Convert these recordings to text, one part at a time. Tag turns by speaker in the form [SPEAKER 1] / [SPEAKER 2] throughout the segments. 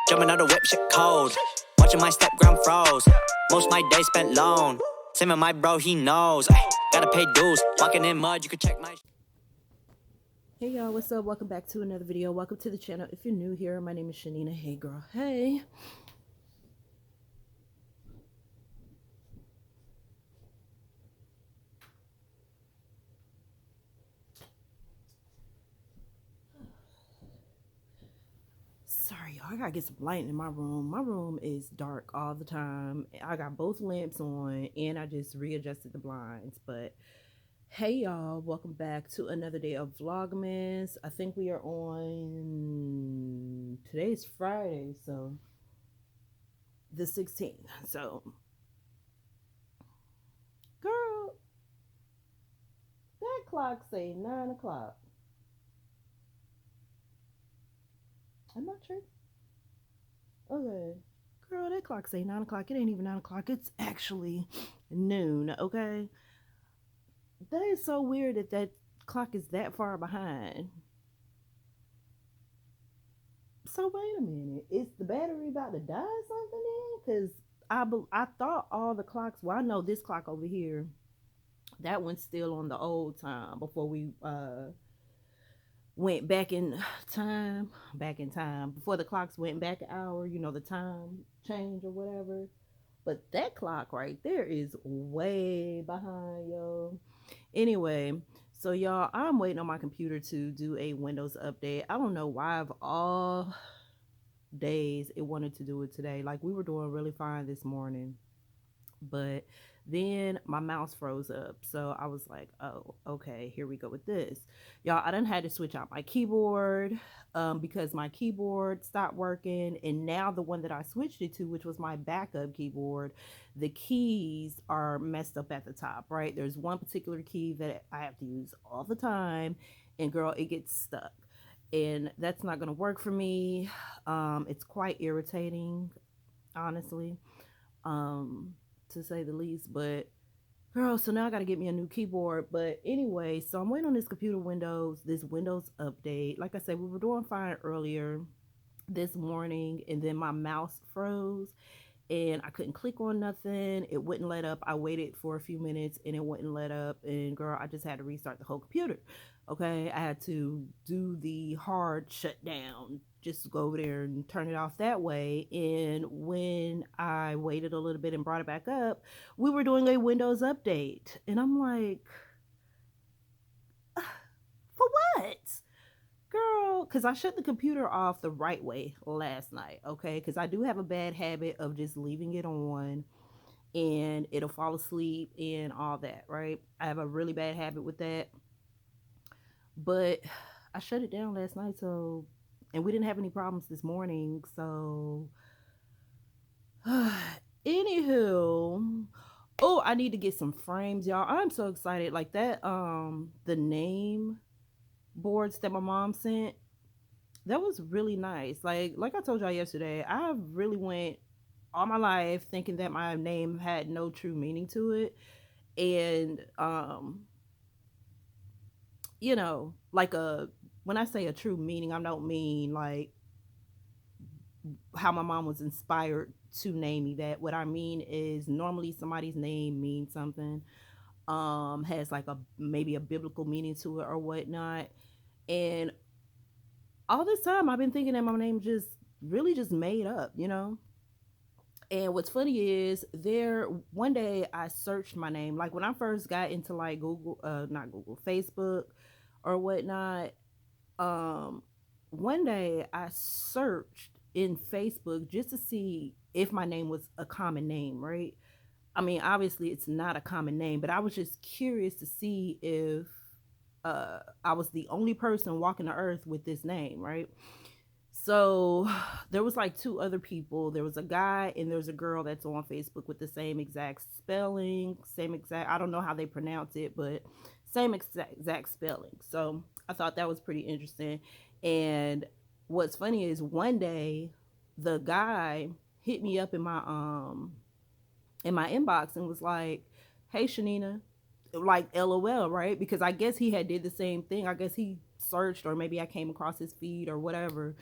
[SPEAKER 1] Jumping out the whip, shit cold. Watching my stepgram froze. Most my days spent alone. Same with my bro, he knows. Ay, gotta pay dues. Walking in mud, you can check my.
[SPEAKER 2] Hey y'all, what's up? Welcome back to another video. Welcome to the channel. If you're new here, my name is Chanina. Hey girl, hey. Sorry, y'all, I gotta get some light in my room. My room is dark all the time. I got both lamps on and I just readjusted the blinds. But hey y'all, welcome back to another day of Vlogmas. I think we are on, today's Friday, so the 16th. So, girl, that clock say 9 o'clock. I'm not sure. Okay. Girl, that clock say 9 o'clock. It ain't even 9 o'clock. It's actually noon, okay? That is so weird that that clock is that far behind. So wait a minute. Is the battery about to die or something then? Because I thought all the clocks, well, I know this clock over here, that one's still on the old time before we went back in time, before the clocks went back an hour, you know, the time change or whatever. But that clock right there is way behind, yo. Anyway, so y'all, I'm waiting on my computer to do a Windows update. I don't know why of all days it wanted to do it today. Like, we were doing really fine this morning, but then my mouse froze up. So I was like, oh, okay, here we go with this. Y'all, I done had to switch out my keyboard because my keyboard stopped working. And now the one that I switched it to, which was my backup keyboard, the keys are messed up at the top, right? There's one particular key that I have to use all the time. And girl, it gets stuck. And that's not going to work for me. It's quite irritating, honestly. To say the least. But girl, so now I gotta get me a new keyboard. But anyway, so I'm waiting on this this Windows update. Like I said, we were doing fine earlier this morning, and then my mouse froze and I couldn't click on nothing. It wouldn't let up. I waited for a few minutes and it wouldn't let up, and girl, I just had to restart the whole computer. Okay, I had to do the hard shutdown, just go over there and turn it off that way. And when I waited a little bit and brought it back up, we were doing a Windows update. And I'm like, for what? Girl, because I shut the computer off the right way last night, okay? Because I do have a bad habit of just leaving it on and it'll fall asleep and all that, right? I have a really bad habit with that. But I shut it down last night, so, and we didn't have any problems this morning, so anywho, oh, I need to get some frames, y'all. I'm so excited. Like that, the name boards that my mom sent, that was really nice. Like I told y'all yesterday, I really went all my life thinking that my name had no true meaning to it. And you know, like when I say a true meaning, I don't mean like how my mom was inspired to name me that. What I mean is, normally somebody's name means something, has like a maybe a biblical meaning to it or whatnot. And all this time I've been thinking that my name just really just made up, you know. And what's funny is, there one day I searched my name, like when I first got into like Google, not Google, Facebook or whatnot. um One day I searched in Facebook just to see if my name was a common name, right? I mean, obviously it's not a common name, but I was just curious to see if I was the only person walking the earth with this name, right? So there was like two other people. There was a guy and there's a girl that's on Facebook with the same exact spelling, same exact, I don't know how they pronounce it, but same exact spelling. So I thought that was pretty interesting. And what's funny is, one day the guy hit me up in my inbox and was like, "Hey Chanina," like LOL, right? Because I guess he had did the same thing. I guess he searched, or maybe I came across his feed or whatever.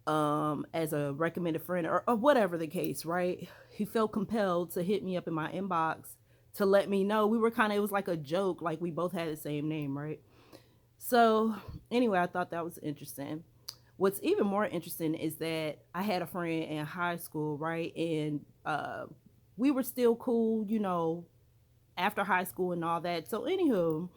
[SPEAKER 2] as a recommended friend or whatever the case, right? He felt compelled to hit me up in my inbox to let me know. We were kind of, it was like a joke, like we both had the same name, right? So anyway, I thought that was interesting. What's even more interesting is that I had a friend in high school, right? And we were still cool, after high school and all that. So anywho,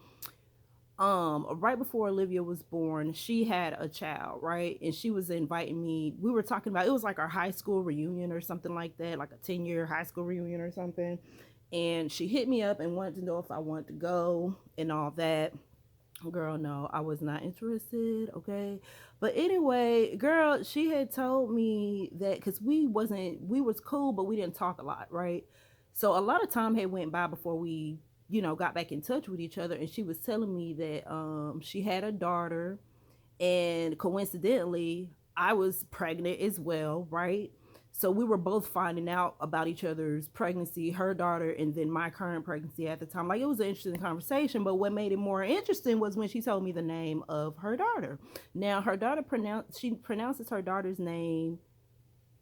[SPEAKER 2] right before Olivia was born, she had a child, right? And she was inviting me. We were talking about, it was like our high school reunion or something like that, like a 10-year high school reunion or something. And she hit me up and wanted to know if I wanted to go and all that. Girl, no, I was not interested, okay? But anyway, girl, she had told me that because we was cool, but we didn't talk a lot, right? So a lot of time had went by before we, got back in touch with each other. And she was telling me that she had a daughter, and coincidentally I was pregnant as well, right? So we were both finding out about each other's pregnancy, her daughter, and then my current pregnancy at the time. Like, it was an interesting conversation, but what made it more interesting was when she told me the name of her daughter. Now, her daughter she pronounces her daughter's name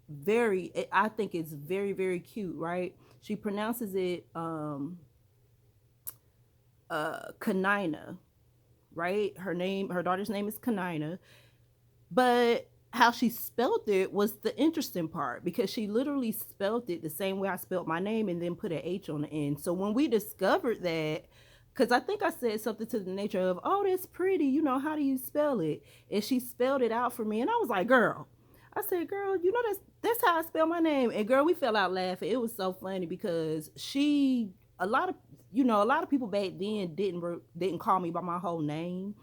[SPEAKER 2] very, I think it's very, very cute, right? She pronounces it Chanina, right? Her daughter's name is Chanina. But how she spelled it was the interesting part, because she literally spelled it the same way I spelled my name and then put an H on the end. So when we discovered that, because I think I said something to the nature of, oh, that's pretty, how do you spell it? And she spelled it out for me. And I was like, girl, I said, girl, that's how I spell my name. And girl, we fell out laughing. It was so funny because a lot of, a lot of people back then didn't call me by my whole name.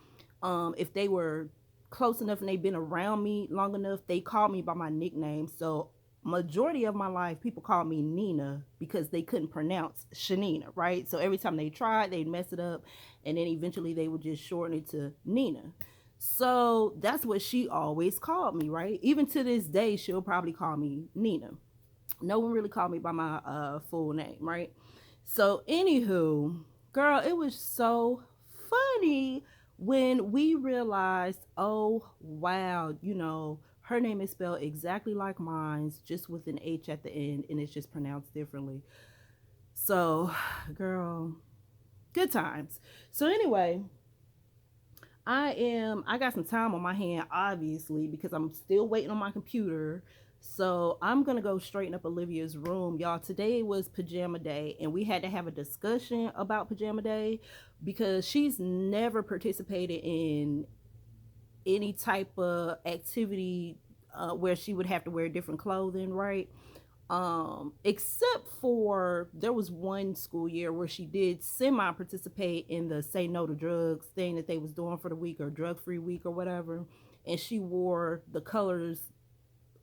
[SPEAKER 2] If they were close enough and they've been around me long enough, they called me by my nickname. So majority of my life, people called me Nina because they couldn't pronounce Chanina, right? So every time they tried, they'd mess it up, and then eventually they would just shorten it to Nina. So that's what she always called me, right? Even to this day, she'll probably call me Nina. No one really called me by my full name, right? So anywho, girl, it was so funny when we realized, oh wow, her name is spelled exactly like mine's, just with an H at the end, and it's just pronounced differently. So, girl, good times. So anyway, I got some time on my hand, obviously, because I'm still waiting on my computer. So I'm gonna go straighten up Olivia's room. Y'all, today was pajama day, and we had to have a discussion about pajama day because she's never participated in any type of activity where she would have to wear different clothing, right? Except for, there was one school year where she did semi participate in the say no to drugs thing that they was doing for the week, or drug free week or whatever, and she wore the colors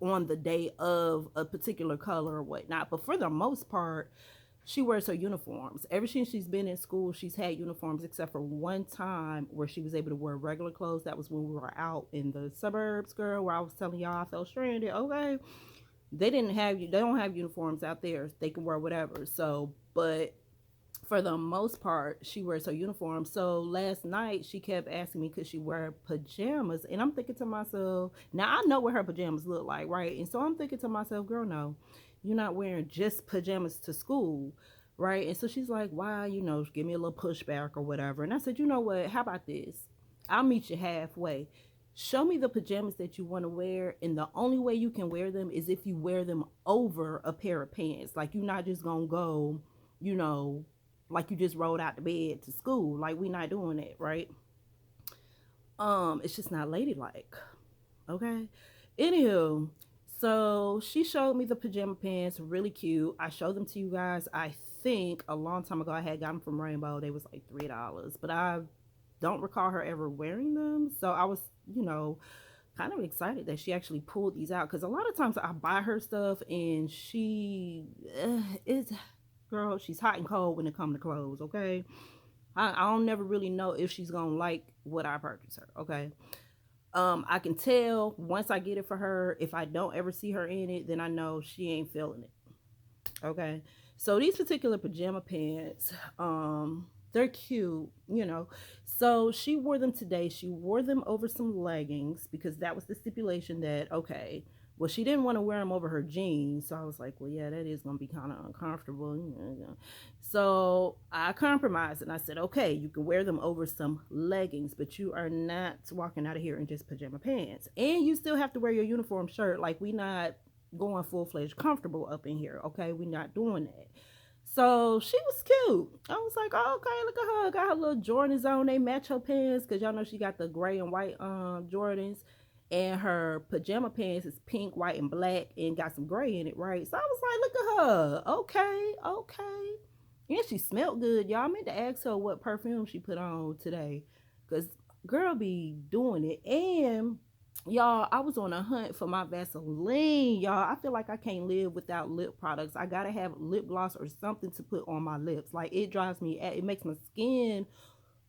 [SPEAKER 2] on the day of a particular color or whatnot. But for the most part, she wears her uniforms. Ever since she's been in school, she's had uniforms, except for one time where she was able to wear regular clothes. That was when we were out in the suburbs, girl, where I was telling y'all I felt stranded. Okay, they don't have uniforms out there. They can wear whatever. So, but for the most part, she wears her uniform. So last night she kept asking me could she wear pajamas, and I'm thinking to myself, now I know what her pajamas look like, right? And so I'm thinking to myself, girl, no, you're not wearing just pajamas to school, right? And so she's like, why, give me a little pushback or whatever. And I said, you know what, how about this, I'll meet you halfway. Show me the pajamas that you want to wear, and the only way you can wear them is if you wear them over a pair of pants. Like, you're not just gonna go, like you just rolled out the bed to school. Like, we not doing that, right? It's just not ladylike. Okay. Anywho, so she showed me the pajama pants, really cute. I showed them to you guys. I think a long time ago I had gotten them from Rainbow. They was like $3, but I don't recall her ever wearing them. So I was, kind of excited that she actually pulled these out, because a lot of times I buy her stuff and she is, girl, she's hot and cold when it comes to clothes. Okay, I don't never really know if she's gonna like what I purchase her. Okay, I can tell once I get it for her. If I don't ever see her in it, then I know she ain't feeling it. Okay, so these particular pajama pants, They're cute, you know. So she wore them today. She wore them over some leggings because that was the stipulation that, okay, well, she didn't want to wear them over her jeans. So I was like, well, yeah, that is going to be kind of uncomfortable. So I compromised and I said, okay, you can wear them over some leggings, but you are not walking out of here in just pajama pants. And you still have to wear your uniform shirt. Like, we not going full-fledged comfortable up in here, okay? We not doing that. So she was cute. I was like, oh, okay, look at her. Got her little Jordans on. They match her pants because y'all know she got the gray and white Jordans. And her pajama pants is pink, white, and black and got some gray in it, right? So I was like, look at her. Okay, okay. And she smelled good. Y'all meant to ask her what perfume she put on today. Because girl be doing it. And y'all, I was on a hunt for my Vaseline. Y'all, I feel like I can't live without lip products. I gotta have lip gloss or something to put on my lips. Like, it drives me, it makes my skin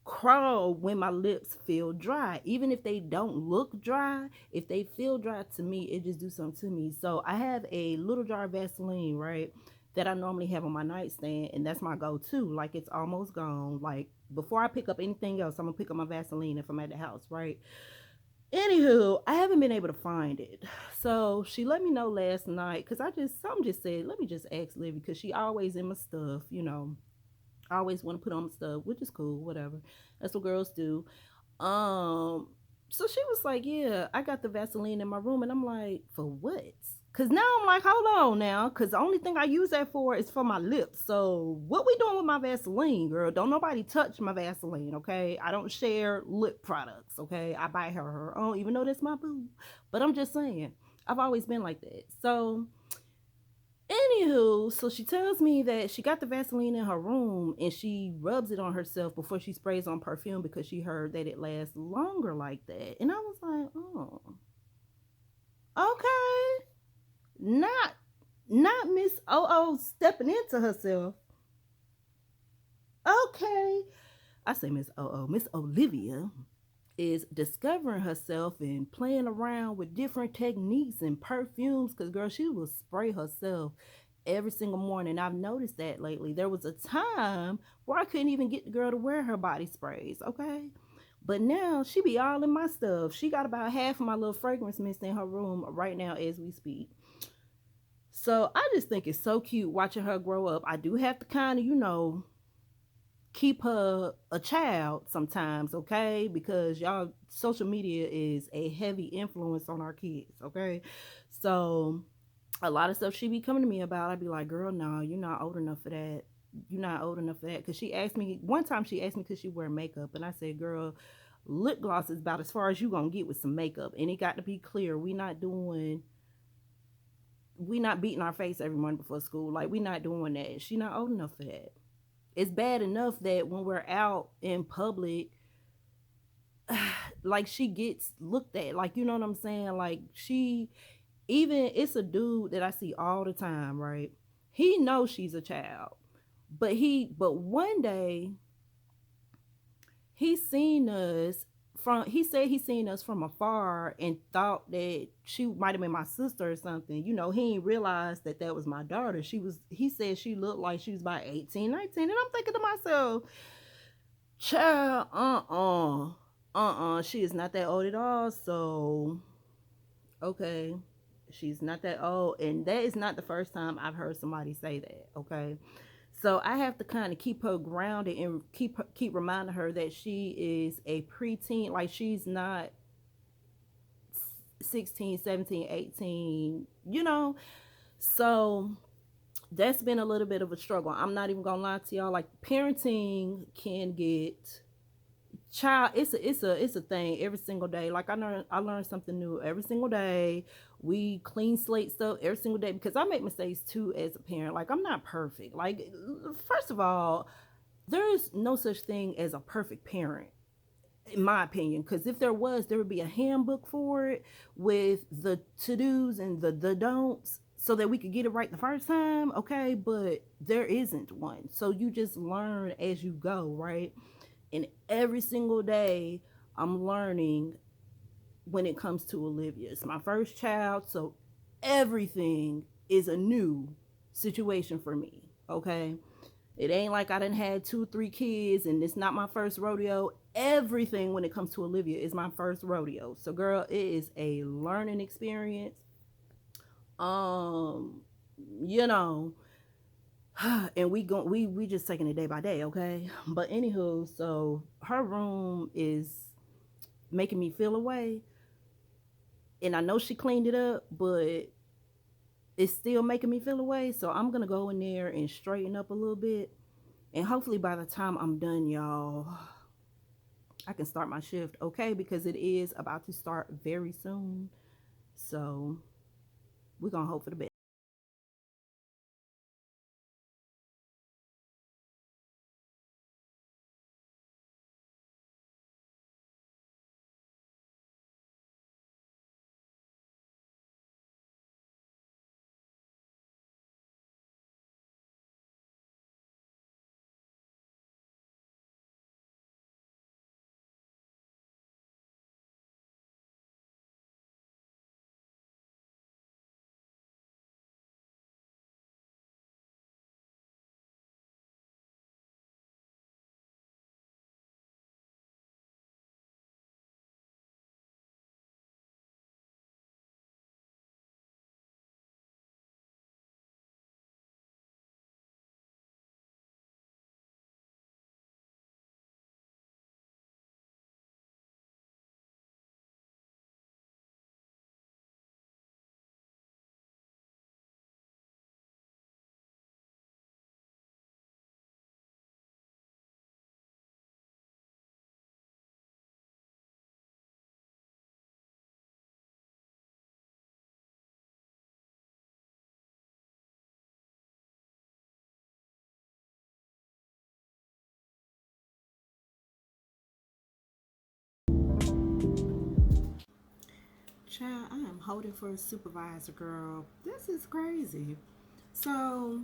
[SPEAKER 2] crawl when my lips feel dry. Even if they don't look dry, if they feel dry to me, it just do something to me. So I have a little jar of Vaseline, right, that I normally have on my nightstand, and that's my go-to. Like, it's almost gone. Like, before I pick up anything else, I'm gonna pick up my Vaseline if I'm at the house, right? Anywho, I haven't been able to find it. So she let me know last night because something just said, let me just ask Livy because she always in my stuff, you know. I always want to put on my stuff, which is cool, whatever. That's what girls do. Um, so she was like, yeah, I got the Vaseline in my room. And I'm like, for what? Cause now I'm like, hold on now. Cause the only thing I use that for is for my lips. So what we doing with my Vaseline, girl? Don't nobody touch my Vaseline, okay? I don't share lip products, okay? I buy her own, even though that's my boo. But I'm just saying, I've always been like that. So anywho, so she tells me that she got the Vaseline in her room and she rubs it on herself before she sprays on perfume because she heard that it lasts longer like that. And I was like, oh, okay. Not Miss O stepping into herself. Okay. I say Miss Miss Olivia is discovering herself and playing around with different techniques and perfumes because girl, she will spray herself every single morning. I've noticed that lately. There was a time where I couldn't even get the girl to wear her body sprays, okay? But now she be all in my stuff. She got about half of my little fragrance mist in her room right now as we speak. So I just think it's so cute watching her grow up. I do have to kind of, keep her a child sometimes, okay? Because y'all, social media is a heavy influence on our kids, okay? So a lot of stuff she be coming to me about, I'd be like, girl, no, you're not old enough for that. You're not old enough for that. Because she asked me, one time she asked me, could she wear makeup? And I said, girl, lip gloss is about as far as you gonna get with some makeup. And it got to be clear, we not beating our face every morning before school. Like, we not doing that. She not old enough for that. It's bad enough that when we're out in public, like, she gets looked at. Like, you know what I'm saying? Like, it's a dude that I see all the time, right? He knows she's a child. But one day he said he seen us from afar and thought that she might have been my sister or something. He didn't realize that was my daughter. He said she looked like she was about 18, 19. And I'm thinking to myself, child, she is not that old at all. So, okay, she's not that old. And that is not the first time I've heard somebody say that, okay? So I have to kind of keep her grounded and keep reminding her that she is a preteen. Like, she's not 16, 17, 18, So that's been a little bit of a struggle. I'm not even gonna lie to y'all. Like, parenting can get it's a thing every single day. Like, I learn something new every single day. We clean slate stuff every single day because I make mistakes too as a parent. Like, I'm not perfect. Like, first of all, there is no such thing as a perfect parent, in my opinion, because if there was, there would be a handbook for it with the to-dos and the don'ts so that we could get it right the first time, okay? But there isn't one. So you just learn as you go, right? And every single day I'm learning when it comes to Olivia. It's my first child, so everything is a new situation for me, okay? It ain't like I done had 2, 3 kids and it's not my first rodeo. Everything when it comes to Olivia is my first rodeo. So girl, it is a learning experience. Um, you know, and we just taking it day by day, okay? But anywho, so her room is making me feel away. And I know she cleaned it up, but it's still making me feel away. So I'm gonna go in there and straighten up a little bit. And hopefully by the time I'm done, y'all, I can start my shift, okay? Because it is about to start very soon. So we're gonna hope for the best. Child, I am holding for a supervisor, girl. This is crazy. So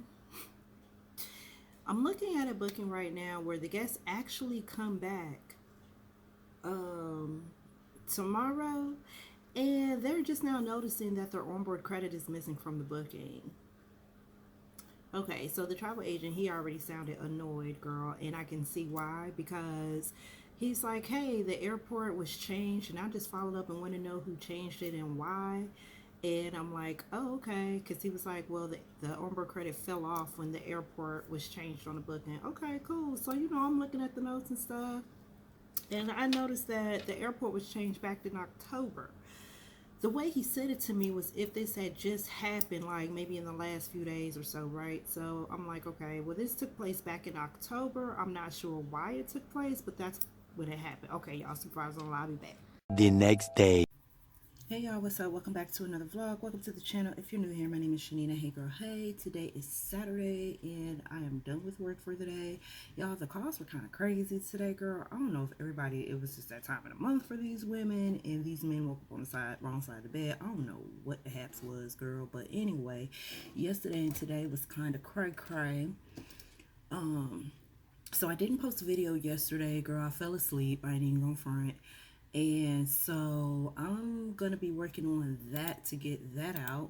[SPEAKER 2] I'm looking at a booking right now where the guests actually come back um tomorrow, and they're just now noticing that their onboard credit is missing from the booking. Okay, so the travel agent, he already sounded annoyed, girl, and I can see why, because he's like, hey, the airport was changed, and I just followed up and want to know who changed it and why. And I'm like, oh, okay, because he was like, well, the onboard credit fell off when the airport was changed on the booking. Okay, cool. So, I'm looking at the notes and stuff, and I noticed that the airport was changed back in October. The way he said it to me was if this had just happened, like maybe in the last few days or so, right? So I'm like, okay, well, this took place back in October. I'm not sure why it took place, but that's when it happened. Okay, y'all, supervisor, I'll be back.
[SPEAKER 3] The next day.
[SPEAKER 2] Hey y'all, what's up? Welcome back to another vlog. Welcome to the channel. If you're new here, my name is Chanina. Hey girl, hey. Today is Saturday and I am done with work for the day. Y'all, the calls were kind of crazy today, girl. I don't know if it was just that time of the month for these women and these men woke up on the wrong side of the bed. I don't know what the haps was, girl. But anyway, yesterday and today was kind of cray. So I didn't post a video yesterday, girl. I fell asleep. I ain't even gonna front. And so I'm going to be working on that to get that out.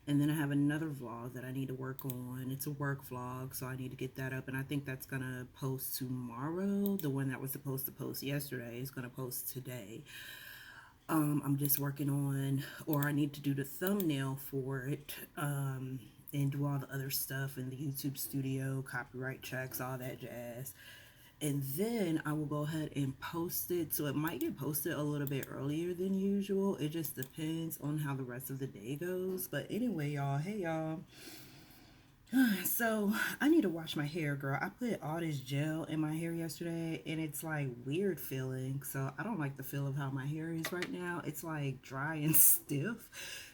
[SPEAKER 2] And then I have another vlog that I need to work on. It's a work vlog, so I need to get that up. And I think that's going to post tomorrow. The one that was supposed to post yesterday is going to post today. I'm just working on, or I need to do the thumbnail for it. And do all the other stuff in the YouTube studio, copyright checks, all that jazz. And then I will go ahead and post it. So it might get posted a little bit earlier than usual. It just depends on how the rest of the day goes. But anyway, y'all, hey y'all. So I need to wash my hair, girl. I put all this gel in my hair yesterday and it's like weird feeling. So I don't like the feel of how my hair is right now. It's like dry and stiff.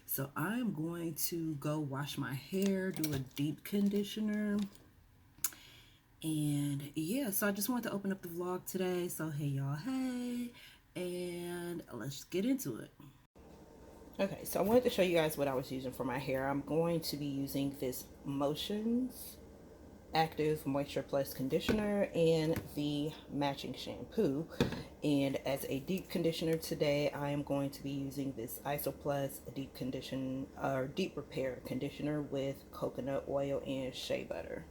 [SPEAKER 2] So I'm going to go wash my hair, do a deep conditioner. And yeah, so I just wanted to open up the vlog today. So hey y'all, hey, and let's get into it. Okay, so I wanted to show you guys what I was using for my hair. I'm going to be using this Motions Active Moisture Plus Conditioner and the matching shampoo. And as a deep conditioner today, I am going to be using this Isoplus Deep Repair Conditioner with coconut oil and shea butter.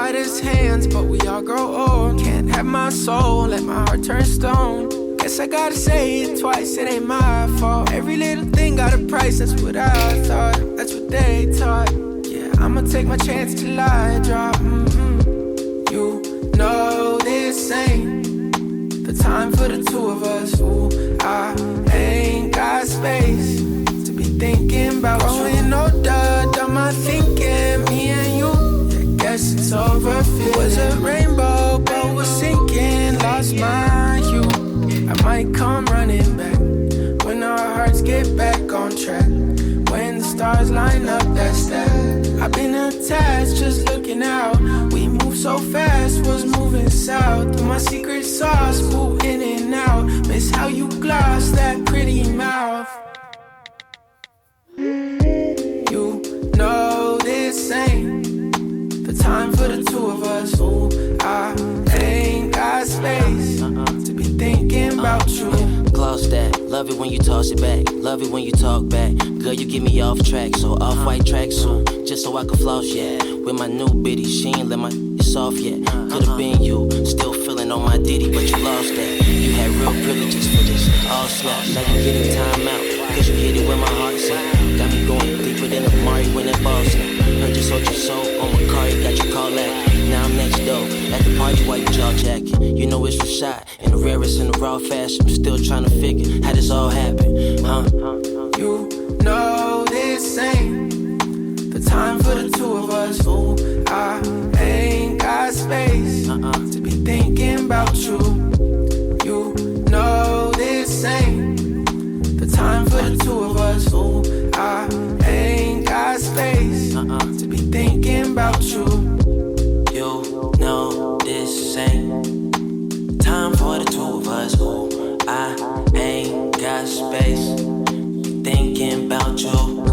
[SPEAKER 3] right as hands, but we all grow old. Can't have my soul, let my heart turn stone. Guess I gotta say it twice, it ain't my fault. Every little thing got a price, that's what I thought. That's what they taught. Yeah, I'ma take my chance till I drop. You know this ain't the time for the two of us. Ooh, I ain't got space to be thinking about growing older, done my thinking, me and you. Yeah, guess it's over. It was a rainbow, but was sinking. Lost my hue. I might come running back when our hearts get back on track. When the stars line up, that's that. I've been attached, just looking out. We move so fast, was moving south. My secret sauce, boo, in and out. Miss how you gloss that pretty mouth. You know this ain't the time for the two of us. Ooh, I ain't got space to be thinking about you.
[SPEAKER 4] Gloss that, love it when you toss it back. Love it when you talk back. Girl, you get me off track, so off-white tracksuit, just so I can floss, yeah. With my new bitty, she ain't let my soft yet. Could've been you, still feeling on my ditty, but you lost that. You had real privileges for this, all snap. Now you getting time out, cause you hit it when my heart's at. Got me going deeper than Amari when that ball snap. Heard you sold your soul on Macari, got you call that. Now I'm next door, at the party while you jaw jacking. You know it's Rashad, and the rarest in the raw fashion. I'm still trying to figure how this all happened, huh?
[SPEAKER 3] You know this ain't the time for the two of us. Ooh, I ain't got space to be thinking about you. You know this ain't the time for the two of us. Ooh, I ain't got space to be thinking about you.
[SPEAKER 4] You know this ain't time for the two of us. Ooh, I ain't got space thinking about you.